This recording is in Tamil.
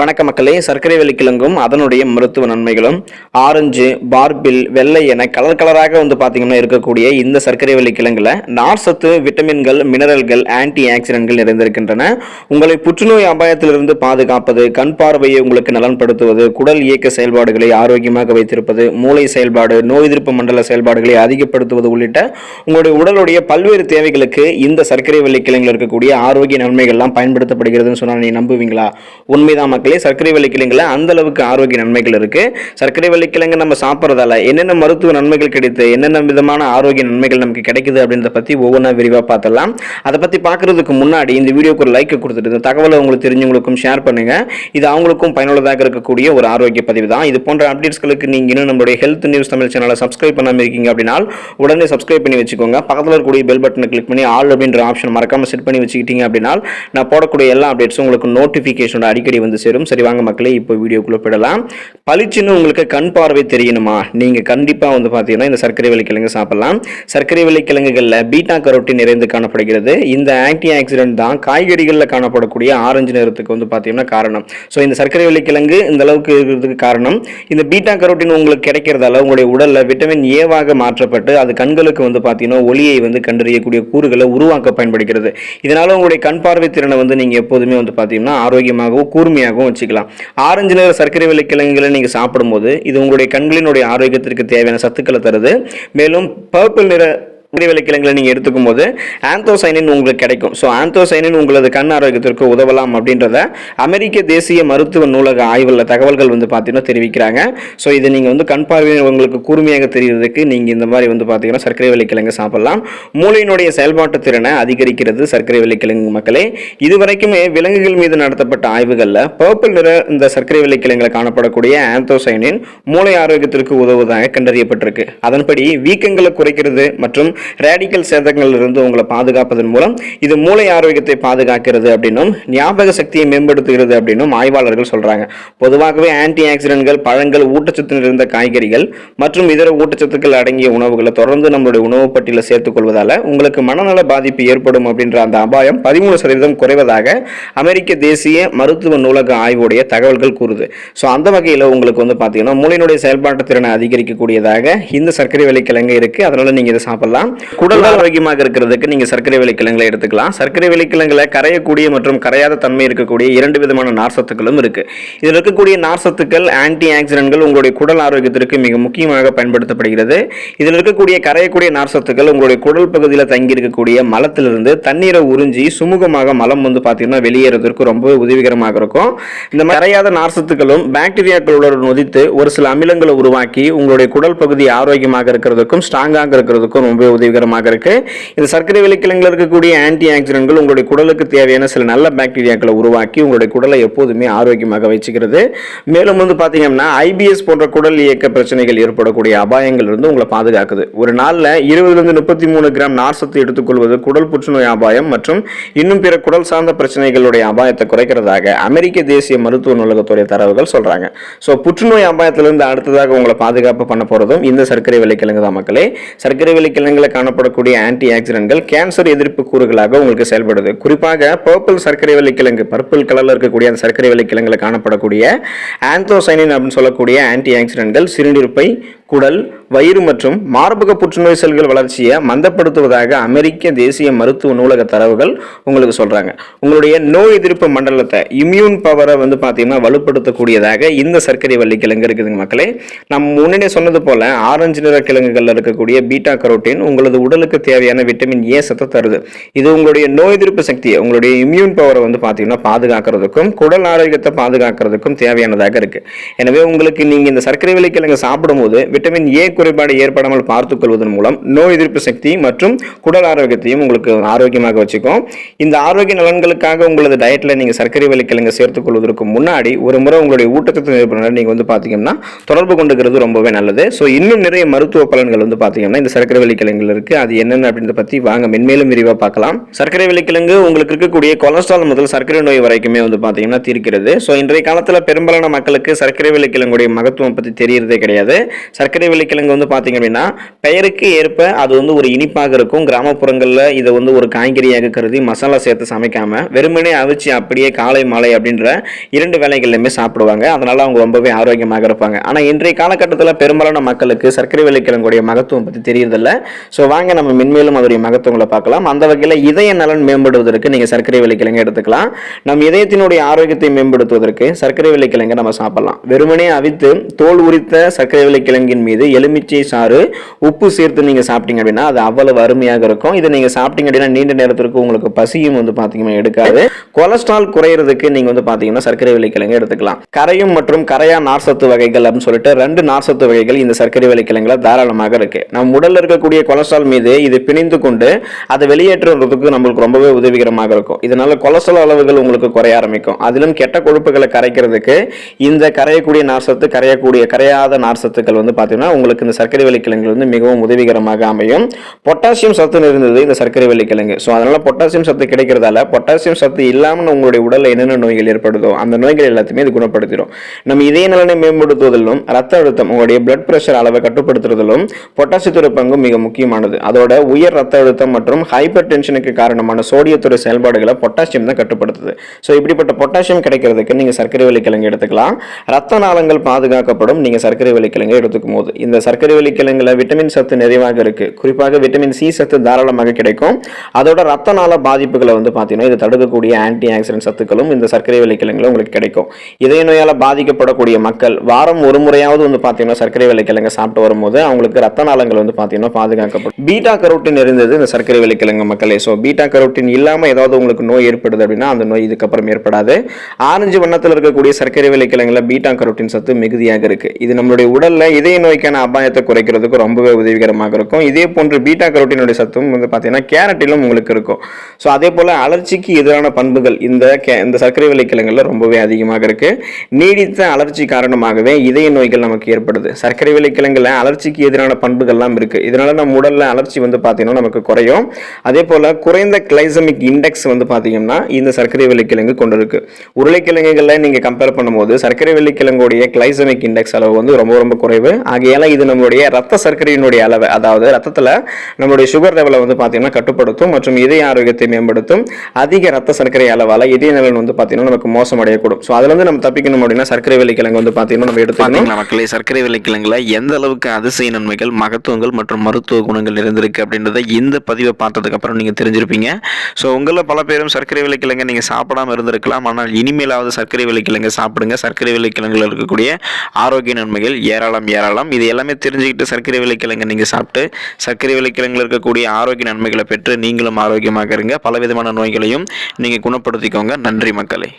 வணக்க மக்களே, சர்க்கரை வெள்ளிக்கிழங்கும் அதனுடைய மருத்துவ நன்மைகளும் ஆரஞ்சு, பார்பில், வெள்ளை என கலர் கலராக பார்த்தீங்கன்னா இருக்கக்கூடிய இந்த சர்க்கரை வெள்ளிக்கிழங்குல நார்சத்து, விட்டமின்கள், மினரல்கள், ஆன்டி ஆக்சிடென்ட்கள் நிறைந்திருக்கின்றன. உங்களை புற்றுநோய் அபாயத்திலிருந்து பாதுகாப்பது, கண் பார்வையை உங்களுக்கு நலன்படுத்துவது, குடல் இயக்க செயல்பாடுகளை ஆரோக்கியமாக வைத்திருப்பது, மூளை செயல்பாடு, நோய் எதிர்ப்பு மண்டல செயல்பாடுகளை அதிகப்படுத்துவது உள்ளிட்ட உங்களுடைய உடலுடைய பல்வேறு தேவைகளுக்கு இந்த சர்க்கரை வெள்ளிக்கிழங்குல இருக்கக்கூடிய ஆரோக்கிய நன்மைகள்லாம் பயன்படுத்தப்படுகிறதுன்னு சொன்னா நீ நம்புவீங்களா? உண்மைதான். சர்க்கரை வெள்ளிக்கிழங்குல அந்த அளவுக்கு ஆரோக்கிய நன்மைகள் இருக்கு. சர்க்கரை வெள்ளிக்கிழங்கு நம்ம சாப்பிட்றதால என்னென்ன மருத்துவ நன்மைகள் கிடைத்து என்னென்ன விதமான ஆரோக்கிய நன்மைகள் நமக்கு கிடைக்குது அப்படின்றத பத்தி ஒவ்வொன்றா விரிவா பார்த்தலாம். அதை பத்தி பார்க்கறதுக்கு முன்னாடி இந்த வீடியோக்கு ஒரு லைக் கொடுத்துட்டு இந்த தகவலை உங்களுக்கு தெரிஞ்சவங்களுக்கும் ஷேர் பண்ணுங்க. இது அவங்களுக்கும் பயனுள்ளதாக இருக்கக்கூடிய ஒரு ஆரோக்கிய பதிவு தான். இது போன்ற அப்டேட்ஸ்களுக்கு நீங்க இன்னும் நம்மளுடைய ஹெல்த் நியூஸ் தமிழ் சேனலை சப்ஸ்கிரைப் பண்ணாம இருக்கீங்க அப்படின்னா உடனே சப்ஸ்கிரைப் பண்ணி வச்சுக்கோங்க. பக்கத்தில் இருக்கக்கூடிய பெல் பட்டனை கிளிக் பண்ணி ஆல் அப்படின்ற ஆப்ஷன் மறக்காம செட் பண்ணி வச்சுக்கிட்டீங்க அப்படின்னா நான் போடக்கூடிய எல்லா அப்டேட்ஸும் உங்களுக்கு நோட்டிபிகேஷன் அடிக்கடி வந்து சேரும். சரி வாங்க மக்களே, இப்போ வீடியோக்குள்ள போயிடலாம். பளிச்சுன்னு உங்களுக்கு கண் பார்வை தெரியணுமா? நீங்க கண்டிப்பா பாத்தீங்கன்னா இந்த சர்க்கரை வெள்ளிக்கிழங்கு சாப்பிடலாம். சர்க்கரை வெள்ளிக்கிழங்குகள்ல பீட்டா கரோட்டின் நிறைந்து காணப்படுகிறது. இந்த ஆன்டி ஆக்சிடென்ட் தான் காய்கறிகளில் காணப்படக்கூடிய ஆரஞ்சு நிறத்துக்கு பாத்தீங்கன்னா காரணம். ஸோ இந்த சர்க்கரை வெள்ளிக்கிழங்கு இந்த அளவுக்கு இருக்கிறதுக்கு காரணம் இந்த பீட்டா கரோட்டின் உங்களுக்கு கிடைக்கிறதால உங்களுடைய உடல்ல விட்டமின் ஏவாக மாற்றப்பட்டு அது கண்களுக்கு பாத்தீங்கன்னா ஒளியை கண்டறியக்கூடிய கூறுகளை உருவாக்க பயன்படுகிறது. இதனால உங்களுடைய கண் பார்வை திறனை நீங்க எப்போதுமே பாத்தீங்கன்னா ஆரோக்கியமாகவும் கூர்மையாகவும் வச்சுக்கலாம். ஆரஞ்சு நிற சர்க்கரை வெள்ளிக்கிழங்குகளை நீங்க சாப்பிடும்போது இது உங்களுடைய கண்களினுடைய ஆரோக்கியத்திற்கு தேவையான சத்துக்களை தருது. மேலும் பர்பிள் நிற வெள்ளிக்கிழங்குகளை நீங்க எடுத்துக்கும் போது ஆந்தோசைனின் உங்களுக்கு கிடைக்கும். ஸோ ஆந்தோசைனின் உங்களது கண் ஆரோக்கியத்திற்கு உதவலாம் அப்படின்றத அமெரிக்க தேசிய மருத்துவ நூலக ஆய்வுல தகவல்கள் பார்த்தீங்கன்னா தெரிவிக்கிறாங்க. ஸோ இதை நீங்க கண் பார்வை உங்களுக்கு கூர்மையாக தெரிகிறதுக்கு நீங்க இந்த மாதிரி பார்த்தீங்கன்னா சர்க்கரை வெள்ளிக்கிழங்கு சாப்பிடலாம். மூளையினுடைய செயல்பாட்டு திறனை அதிகரிக்கிறது சர்க்கரை வெள்ளிக்கிழங்கு மக்களே. இதுவரைக்குமே விலங்குகள் மீது நடத்தப்பட்ட ஆய்வுகளில் பர்பிள் நிற இந்த சர்க்கரை வெள்ளிக்கிழங்குல காணப்படக்கூடிய ஆந்தோசைனின் மூளை ஆரோக்கியத்திற்கு உதவுவதாக கண்டறியப்பட்டிருக்கு. அதன்படி வீக்கங்களை குறைக்கிறது மற்றும் ரேடிக்கல் சேதங்களிலிருந்து உங்களை பாதுகாப்பதன் மூலம் இது மூளை ஆரோக்கியத்தை பாதுகாக்கிறது அப்படின்னும் ஞாபக சக்தியை மேம்படுத்துகிறது அப்படின்னும் ஆய்வாளர்கள் சொல்றாங்க. பொதுவாகவே ஆன்டி ஆக்சிடென்ட்கள், பழங்கள், ஊட்டச்சத்து நிறைந்த காய்கறிகள் மற்றும் இதர ஊட்டச்சத்துக்கள் அடங்கிய உணவுகளை தொடர்ந்து நம்மளுடைய உணவு பட்டியலில் சேர்த்துக் கொள்வதால உங்களுக்கு மனநல பாதிப்பு ஏற்படும் அப்படின்ற அந்த அபாயம் 13% குறைவதாக அமெரிக்க தேசிய மருத்துவ நூலக ஆய்வுடைய தகவல்கள் கூறுது. ஸோ அந்த வகையில் உங்களுக்கு பார்த்தீங்கன்னா மூளையினுடைய செயல்பாட்டு திறனை அதிகரிக்கக்கூடியதாக இந்த சர்க்கரை வெள்ளிக்கிழங்கு இருக்கு. அதனால நீங்க இதை சாப்பிடலாம். குடல் ஆரோக்கியமாக இருக்கிறதுக்கு நீங்க சர்க்கரை வெள்ளிக்கிழங்குகளை எடுத்துக்கலாம். சர்க்கரை வெள்ளிக்கிழங்குல கரையக்கூடிய மற்றும் கரையாத தன்மை இருக்கக்கூடிய 2 விதமான நார்சத்துக்களும் இருக்கு. இதில் இருக்கக்கூடிய நார்சத்துக்கள் ஆன்டி ஆக்சிடென்ட்கள் உங்களுடைய குடல் ஆரோக்கியத்திற்கு மிக முக்கியமாக பயன்படுத்தப்படுகிறது. இதில் இருக்கக்கூடிய கரையக்கூடிய நார்சத்துக்கள் உங்களுடைய குடல் பகுதியில் தங்கி இருக்கக்கூடிய மலத்திலிருந்து தண்ணீரை உறிஞ்சி சுமூகமாக மலம் பார்த்தீங்கன்னா வெளியேறதற்கு ரொம்ப உதவிகரமாக இருக்கும். இந்த கரையாத நார்சத்துக்களும் பாக்டீரியாக்களுடன் நொதித்து ஒரு சில அமிலங்களை உருவாக்கி உங்களுடைய குடல் பகுதி ஆரோக்கியமாக இருக்கிறதுக்கும் ஸ்ட்ராங்காக இருக்கிறதுக்கும் ரொம்ப உதவிகரமாக இருக்கு. இந்த சர்க்கரை வெள்ளிக்கிழங்குல இருக்கக்கூடிய ஆன்டி ஆக்சிடென்ட்கள் உங்களுடைய குடலுக்கு தேவையான சில நல்ல பாக்டீரியாக்களை உருவாக்கி உங்களுடைய குடலை எப்போதுமே ஆரோக்கியமாக வச்சுக்கிறது. மேலும் பாத்தீங்கன்னா ஐபிஎஸ் போன்ற குடல் இயக்க பிரச்சனைகள் ஏற்படக்கூடிய அபாயங்கள் இருந்து உங்களை பாதுகாக்குது. ஒரு நாள்ல 20 to 33 கிராம் நார்சத்து எடுத்துக்கொள்வது குடல் புற்றுநோய் அபாயம் மற்றும் இன்னும் பிற குடல் சார்ந்த பிரச்சனைகளுடைய அபாயத்தை குறைக்கிறதாக அமெரிக்க தேசிய மருத்துவ நூலகத்துடைய தரவுகள் சொல்றாங்க. ஸோ புற்றுநோய் அபாயத்திலிருந்து அடுத்ததாக உங்களை பாதுகாப்பு பண்ண போறதும் இந்த சர்க்கரை வெள்ளிக்கிழங்கு தான் மக்களே. சர்க்கரை வெள்ளிக்கிழங்குல காணப்படக்கூடிய ஆன்டி ஆக்சிடென்ட்கள் கேன்சர் எதிர்ப்பு கூறுகளாக உங்களுக்கு செயல்படுது. குறிப்பாக பர்பிள் சர்க்கரை வெள்ளிக்கிழங்கு, பர்பிள் கலர்ல இருக்கக்கூடிய அந்த சர்க்கரை வெள்ளிக்கிழங்குல காணப்படக்கூடிய ஆந்தோசைனின் அப்படின்னு சொல்லக்கூடிய ஆன்டி ஆக்சிடென்ட்கள் சிறுநீர்ப்பை, குடல், வயிறு மற்றும் மார்பக புற்றுநோய் செல்கள் வளர்ச்சியை மந்தப்படுத்துவதாக அமெரிக்க தேசிய மருத்துவ நூலக தரவுகள் உங்களுக்கு சொல்றாங்க. உங்களுடைய நோய் எதிர்ப்பு மண்டலத்தை, இம்யூன் பவரை பாத்தீங்கன்னா வலுப்படுத்தக்கூடியதாக இந்த சர்க்கரை வெள்ளிக்கிழங்கு இருக்குதுங்க மக்களே. நம்ம முன்னாடியே சொன்னது போல ஆரஞ்சு நிற கிழங்குகள்ல இருக்கக்கூடிய பீட்டா கரோட்டின் உங்களது உடலுக்கு தேவையான விட்டமின் ஏ சத்தை தருது. இது உங்களுடைய நோய் எதிர்ப்பு சக்தியை, உங்களுடைய இம்யூன் பவரை பாத்தீங்கன்னா பாதுகாக்கிறதுக்கும் குடல் ஆரோக்கியத்தை பாதுகாக்கிறதுக்கும் தேவையானதாக இருக்கு. எனவே உங்களுக்கு நீங்க இந்த சர்க்கரை வெள்ளிக்கிழங்கு சாப்பிடும்போது விட்டமின் ஏ குறைபாடு ஏற்படாமல் பார்த்துக் கொள்வதன் மூலம் நோய் எதிர்ப்பு சக்தி மற்றும் குடல் ஆரோக்கியத்தையும் உங்களுக்கு ஆரோக்கியமாக வச்சுக்கும். இந்த ஆரோக்கிய நலன்களுக்காக உங்களது டயட்ல நீங்க சர்க்கரை வெள்ளிக்கிழங்கு சேர்த்துக் கொள்வதற்கு முன்னாடி ஒரு முறை உங்களுடைய ஊட்டச்சத்து நிபுணர் நீங்க பாத்தீங்கன்னா தொடர்பு கொண்டுக்கிறது ரொம்பவே நல்லது. ஸோ இன்னும் நிறைய மருத்துவ பலன்கள் பாத்தீங்கன்னா இந்த சர்க்கரை வெள்ளிக்கிழங்குல இருக்கு. அது என்னென்ன அப்படின்றத பத்தி வாங்க மென்மேலும் விரிவா பார்க்கலாம். சர்க்கரை வெள்ளிக்கிழங்கு உங்களுக்கு இருக்கக்கூடிய கொலஸ்ட்ரால் முதல் சர்க்கரை நோய் வரைக்குமே பாத்தீங்கன்னா தீர்க்கிறது. ஸோ இன்றைய காலத்துல பெரும்பாலான மக்களுக்கு சர்க்கரை வெள்ளிக்கிழங்குடைய மகத்துவம் பத்தி தெரியறதே கிடையாது. சர்க்கரை வெள்ளிக்கிழங்கு வந்து பார்த்தீங்க அப்படின்னா பெயருக்கு ஏற்ப அது வந்து ஒரு இனிப்பாக இருக்கும். கிராமப்புறங்களில் இதை வந்து ஒரு காய்கறியாக கருதி மசாலா சேர்த்து சமைக்காம வெறுமனே அவிச்சு அப்படியே காலை மாலை அப்படின்ற 2 வேளைகள்லையுமே சாப்பிடுவாங்க. அதனால அவங்க ரொம்பவே ஆரோக்கியமாக இருப்பாங்க. ஆனால் இன்றைய காலகட்டத்தில் பெரும்பாலான மக்களுக்கு சர்க்கரை வெள்ளிக்கிழங்குடைய மகத்துவம் பற்றி தெரியறதில்ல. ஸோ வாங்க நம்ம மென்மேலும் அதோடைய மகத்துவங்களை பார்க்கலாம். அந்த வகையில் இதய நலன் மேம்படுவதற்கு நீங்கள் சர்க்கரை வெள்ளிக்கிழங்கு எடுத்துக்கலாம். நம் இதயத்தினுடைய ஆரோக்கியத்தை மேம்படுத்துவதற்கு சர்க்கரை வெள்ளிக்கிழங்கு நம்ம சாப்பிடலாம். வெறுமனே அவித்து தோல் உரித்த சர்க்கரை வெள்ளிக்கிழங்கின் மீது எலுமிச்சை சாறு உப்பு சேர்த்து நீங்க சாப்பிட்டீங்க அப்படின்னா அது அவ்வளவு அருமையாக இருக்கும். இதை நீங்க சாப்பிட்டீங்க அப்படின்னா நீண்ட நேரத்திற்கு உங்களுக்கு பசியும் வந்து பாத்தீங்கன்னா எடுக்காது. கொலஸ்ட்ரால் குறையிறதுக்கு நீங்க வந்து பாத்தீங்கன்னா சர்க்கரை வெள்ளிக்கிழங்கு எடுத்துக்கலாம். கரையும் மற்றும் கரையா நார்சத்து வகைகள் அப்படின்னு சொல்லிட்டு 2 நார்சத்து வகைகள் இந்த சர்க்கரை வெள்ளிக்கிழங்குல தாராளமாக இருக்கு. நம்ம உடல்ல இருக்கக்கூடிய கொலஸ்ட்ரால் மீது இது பிணைந்து கொண்டு அதை வெளியேற்றுவதற்கு நம்மளுக்கு ரொம்பவே உதவிகரமாக இருக்கும். இதனால கொலஸ்ட்ரால் அளவுகள் உங்களுக்கு குறைய ஆரம்பிக்கும். அதிலும் கெட்ட கொழுப்புகளை கரைக்கிறதுக்கு இந்த கரையக்கூடிய நார்சத்து கரையாத நார்சத்துக்கள் வந்து பாத்தீங்கன்னா உங்களுக்கு இந்த சர்க்கரை வெள்ளிக்கிழங்கு வந்து மிகவும் உதவிகரமாக அமையும். பொட்டாசியம் சத்து நிறைந்தது இந்த சர்க்கரை வெள்ளிக்கிழங்கு. ஸோ அதனால பொட்டாசியம் சத்து கிடைக்கிறதால பொட்டாசியம் சத்து இல்லாமல் உங்களுடைய உடலில் என்னென்ன நோய்கள் ஏற்படுதோ அந்த நோய்கள் எல்லாத்தையுமே இது குணப்படுத்திடும். நம்ம இதய நலனை மேம்படுத்துவதிலும் ரத்த அழுத்தம் உங்களுடைய பிளட் பிரஷர் அளவை கட்டுப்படுத்துவதிலும் பொட்டாசியத்தோட பங்கு மிக முக்கியமானது. அதோட உயர் ரத்த அழுத்தம் மற்றும் ஹைப்பர் டென்ஷனுக்கு காரணமான சோடியத்தோட செயல்பாடுகளை பொட்டாசியம் தான் கட்டுப்படுத்துது. ஸோ இப்படிப்பட்ட பொட்டாசியம் கிடைக்கிறதுக்கு நீங்க சர்க்கரை வெள்ளிக்கிழங்கு எடுத்துக்கலாம். ரத்த நாளங்கள் பாதுகாக்கப்படும் நீங்க சர்க்கரை வெள்ளிக்கிழங்கு எடுத்துக்கும் போது. இந்த சர்க்கரை வெள்ளிக்கிழங்குல விட்டமின் சத்து நிறைவாக இருக்கு. குறிப்பாக விட்டமின் சி சத்து தாராளமாக கிடைக்கும். அதோட ரத்த நாள பாதிப்புகளை வந்து பார்த்தீங்கன்னா இது தடுக்கக்கூடிய ஆன்டி ஆக்சிடென்ட் சத்துக்களும் இந்த சர்க்கரை வெள்ளிக்கிழங்குல உங்களுக்கு கிடைக்கும். இதய நோயால பாதிக்கப்படக்கூடிய மக்கள் வாரம் ஒரு முறையாவது வந்து பார்த்தீங்கன்னா சர்க்கரை வெள்ளிக்கிழங்கு சாப்பிட்டு வரும்போது அவங்களுக்கு ரத்த நாளங்கள் வந்து பார்த்தீங்கன்னா பாதுகாக்கப்படும். பீட்டா கரோட்டின் இருந்தது இந்த சர்க்கரை வெள்ளிக்கிழங்கு மக்களே. ஸோ பீட்டா கரோட்டின் இல்லாமல் ஏதாவது உங்களுக்கு நோய் ஏற்படுது அப்படின்னா அந்த நோய் இதுக்கப்புறம் ஏற்படாது. ஆரஞ்சு வண்ணத்தில் இருக்கக்கூடிய சர்க்கரை வெள்ளிக்கிழங்குல பீட்டா கரோட்டின் சத்து மிகுதியாக இருக்கு. இது நம்மளுடைய உடல்ல இதய நோய்க்கான அபாயத்தை குறைக்கிறதுக்கு ரொம்பவே உதவிகரமாக இருக்கும். இதே போன்று பீட்டா கரோட்டினுடைய சத்தும் வந்து பார்த்தீங்கன்னா கேரட்டிலும் உங்களுக்கு இருக்கும். ஸோ அதே போல அலர்ச்சிக்கு எதிரான பண்புகள் இந்த சர்க்கரை வெள்ளிக்கிழங்குல ரொம்பவே அதிகமாக இருக்கு. நீடித்த அலர்ச்சி காரணமாகவே இதய நோய்கள் நமக்கு ஏற்படுது. சர்க்கரை வெள்ளிக்கிழங்குல அலர்ச்சிக்கு எதிரான பண்புகள்லாம் இருக்கு. இதனால நம்ம உடல்ல அலர்ச்சி வந்து பார்த்தீங்கன்னா நமக்கு குறையும். அதே போல குறைந்த கிளைசமிக் இண்டெக்ஸ் வந்து பார்த்தீங்கன்னா இந்த சர்க்கரை வெள்ளிக்கிழங்கு கொண்டு இருக்கு. உருளைக்கிழங்குகளை நீங்க கம்பேர் பண்ணும்போது சர்க்கரை வெள்ளிக்கிழங்குடைய கிளைசமிக் இண்டெக்ஸ் அளவு வந்து ரொம்ப ரொம்ப குறைவு. ஆகையால இது நம்மளுடைய ரத்த சர்க்கரையினுடைய அளவை, அதாவது ரத்தத்துல நம்மளுடைய சுகர் லெவலை வந்து பார்த்தீங்கன்னா கட்டுப்படுத்தும் மற்றும் இதய ஆரோக்கியத்தை மேம்படுத்தும். அதிக ரத்த சர்க்கரை அளவால இதய நலன் வந்து பார்த்தீங்கன்னா நமக்கு மோசம் அடையக்கூடும். ஸோ அதுல இருந்து நம்ம தப்பிக்கணும் அப்படின்னா சர்க்கரை வெள்ளிக்கிழங்கு வந்து பார்த்தீங்கன்னா நம்ம எடுத்துக்கணும். மக்களே, சர்க்கரை வெள்ளிக்கிழங்குல எந்த அளவுக்கு அதிசய நன்மைகள், மகத்துவங்கள் மற்றும் மருத்துவ குணங்கள் இருந்திருக்கு அப்படின்றத இந்த பதிவை பார்த்ததுக்கு அப்புறம் நீங்க தெரிஞ்சிருப்பீங்க. ஸோ உங்களில் பல பேரும் சர்க்கரை வெள்ளிக்கிழங்கு நீங்க சாப்பிடாம இருந்திருக்கலாம். ஆனால் இனிமேலாவது சர்க்கரை வெள்ளிக்கிழங்கு சாப்பிடுங்க. சர்க்கரை வெள்ளிக்கிழங்குல இருக்கக்கூடிய ஆரோக்கிய நன்மைகள் ஏராளம். இது எல்லாமே தெரிஞ்சுக்கிட்டு சர்க்கரை வெள்ளிக்கிழங்கு நீங்க சாப்பிட்டு சர்க்கரை வெள்ளிக்கிழங்குல இருக்கக்கூடிய ஆரோக்கிய நன்மைகளை பெற்று நீங்களும் ஆரோக்கியமாக இருங்க. பலவிதமான நோய்களையும் நீங்க குணப்படுத்திக்கோங்க. நன்றி மக்களே.